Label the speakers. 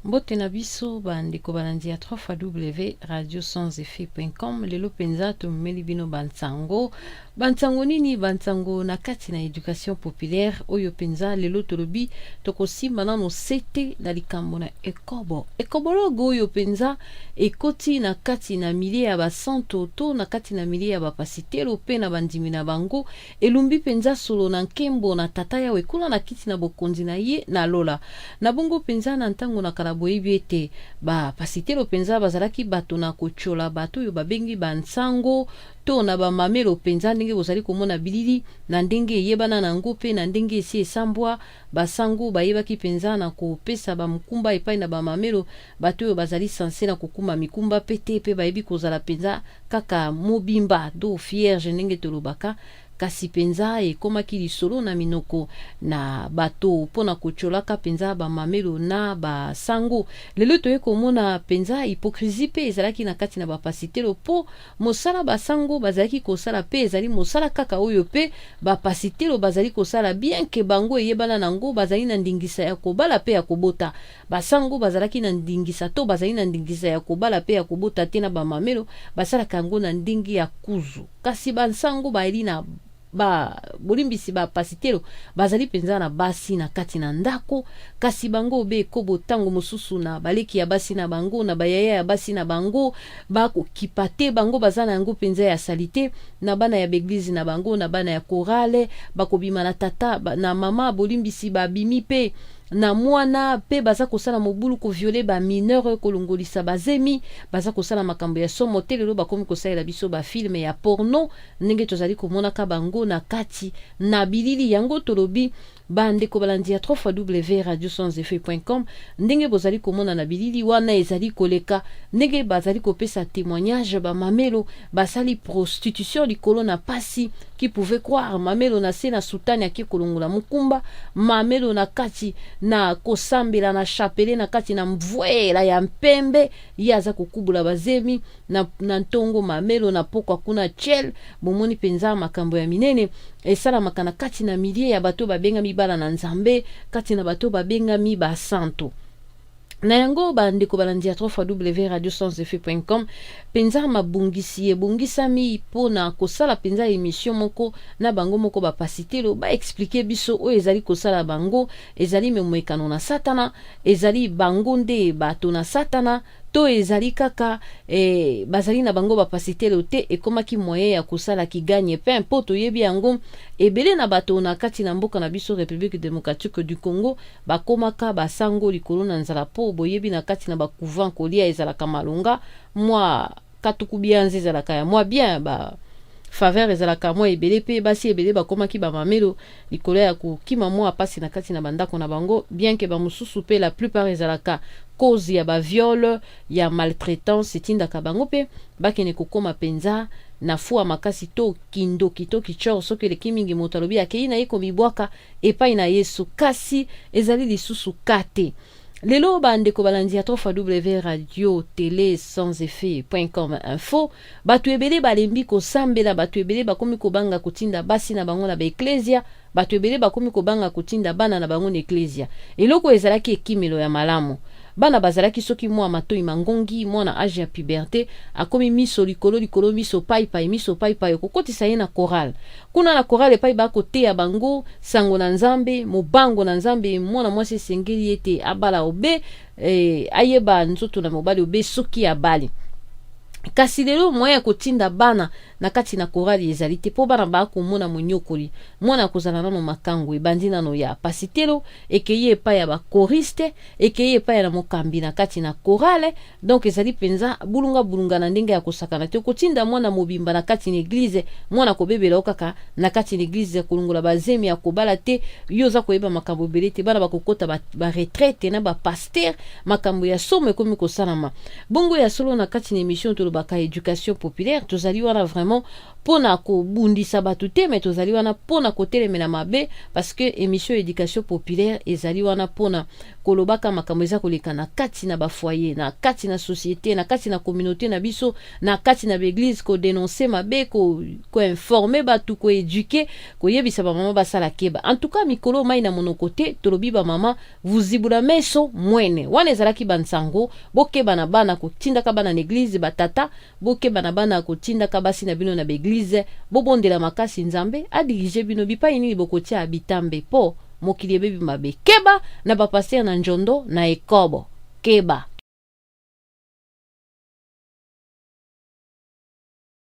Speaker 1: Mbote na biso bandeko balandi ya 3w radio sans effet.com lelo penza tomeli bino bansango nini bansango na kati na éducation populaire oyo penza lelo tolobi tokosimba nano sete na likambo na ekobologo oyo penza ekoti na kati na milie ya basanto to na kati na milie ya bapasitelo pe na bandimi na bango elumbi penza solo na nkembo na tata ya wekula na kiti na bokonzi na ye na lola na bongo penza na ntango na kala boyebi ete bapasitelo penza bazalaki bato na kochola bato oyo babengi bansango to na bamamelo penza ndenge bozali komona bilili na ndenge eyebana na ngo pe na ndenge esi esambwa basango bayebaki penza na kopesa bamukumba epai na bamamelo bato oyo bazali sanse na kokuma mikumba pete pe bayebi kozala penza kaka mobimba do fierge ndenge tolobaka kasi penza ekomaki lisolo na minoko na bato pona kocholaka penza bamamelo na basango lelo toye komona penza hypocrisie pe ezalaki na kati na bapasitelo po mosala basango bazalaki kosala pe ezali mosala kaka oyo pe bapasitelo bazali kosala bien ke bango eyebana nango bazali na ndingisa ya kobala pe ya kobota basango bazalaki na ndingisa to bazali na ndingisa ya kobala pe ya kobota te na bamamelo basalaka yango na ndingi ya kuzu kasi basango baeli na bolimbisi bapasitelo bazali penza na basi na kati na ndako kasi bango be kobo tango mosusu na baleki ya basi na bango na bayaya ya basi na bango bakokipate bango bazana yango penza ya salite na bana ya beglize na bango na bana ya korale bakobima na tata na mama bolimbisi babimi pe na mwana pe baza kosala mobulu ko violer ba mineur kolongolisa bazemi baza kosala makambo ya somo te lelo bakomi kosalela biso ba filme ya porno ndenge tozali komona ka bango na kati na bilili yango tolobi bandeko balandi ya 3w radio sans effet.com ndenge bozali komona na bilili wana ezali koleka ndenge bazali kopesa témoignage ba mamelo basali prostitution likolo na pasi qui pouvait croire mamelo na se na sultani aki kolongola mukumba mamelo na kati na kosambela na chapele na kati na mvwela ya mpembe yaza kokubula bazemi na ntongo mamelo na pokwa kuna chel bomoni penza makambo ya minene esala makana kati na milie ya bato babenga mibala na nzambe kati na bato babenga mi basanto na yango bandeko balandi ya 3w radio sans effet.com penza mabungisi ebungisami pona kosala penza émission moko na bango moko bapasitelo ba expliquer biso o ezali kosala bango ezali memwekano na satana ezali bango nde bato na satana to ezali kaka bazali na bango bapasitelo te ekomaki moyen ya kosala ki gagne pe importe oyebi yango ebele na bato na kati na mboka na biso République démocratique du Congo bakomaka basango likolo na nzala po boyebi na kati na bacouvent kolia ezalaka malonga mwa katuku bianze ezalaka ya mwa bien ba faveur ezalaka mwa ebele pe basi ebele bakomaki bamamelo likolo ya kokima mwa pasi na kati na bandako na bango bien ke bamosusu pe la plupart ezalaka cause ya ba viol ya maltraitance etindaka bango pe bakene kokoma penza na fua makasi to kindo kitoki choro soki eleki mingi moto alobi akei na ye komibwaka epai na yesu kasi ezali lisusu kate lelo bandeko balandi ya 3w radio télé sans effet.com info batu ebele balembi kosambela batu ebele bakomi kobanga kotinda basi na bango na baeklesia batu ebele bakomi kobanga kotinda bana na bango na eklesia eloko ezalaki ekimelo ya malamu bana bazalaki soki mwa matoi mangongi mwana age ya puberté akomi miso likolo miso pai kokotisa ye na choral kuna na choral epai bakoteya bango sango na nzambe mobango na nzambe mwana mwasi esengeli ete abala obe ayeba nzoto na mobali obe soki abali kasi lelo moya kotinda bana na kati na korali ezali te po bana bakomona monyokoli mwana kozala nano makango ebandi nano ya pasitelo ekeye epai ya bakoriste ekeye epai na mokambi na kati na korale donc ezali penza bulunga na ndenge ya kosakana te kotinda mwana mobimba na kati na eglize mwana kobebela okaka na kati na eglize kolongola bazemi ya kobala te yoza koyeba makambo ebele te bana bakokota ba retraite na ba pasteur makambo ya somo ekomi kosalama bongo ya solo na kati na émission baka éducation populaire tozali wana vraiment pona ko bundisa batu te mais tozali wana pona kotelemela mabe parce que émission éducation populaire ezali wana pona kolobaka makambo eza koleka na kati na bafoyer na kati na société na kati na communauté na biso na kati na l'église ko dénoncer mabe ko informer batu ko éduquer ko yebisa ba mama basala keba en tout cas mikolo mai na monokote tolobi ba mama vuzibula meso mwene wana ezalaki bansango bokeba na bana ko tindaka bana na église batata bokeba na bana ko tindaka basi na bino na église bobondela makasi nzambe adirige bino bipai nini bokotia abitambe po mokili ebebi mabe keba na bapaster na njondo na ekobo keba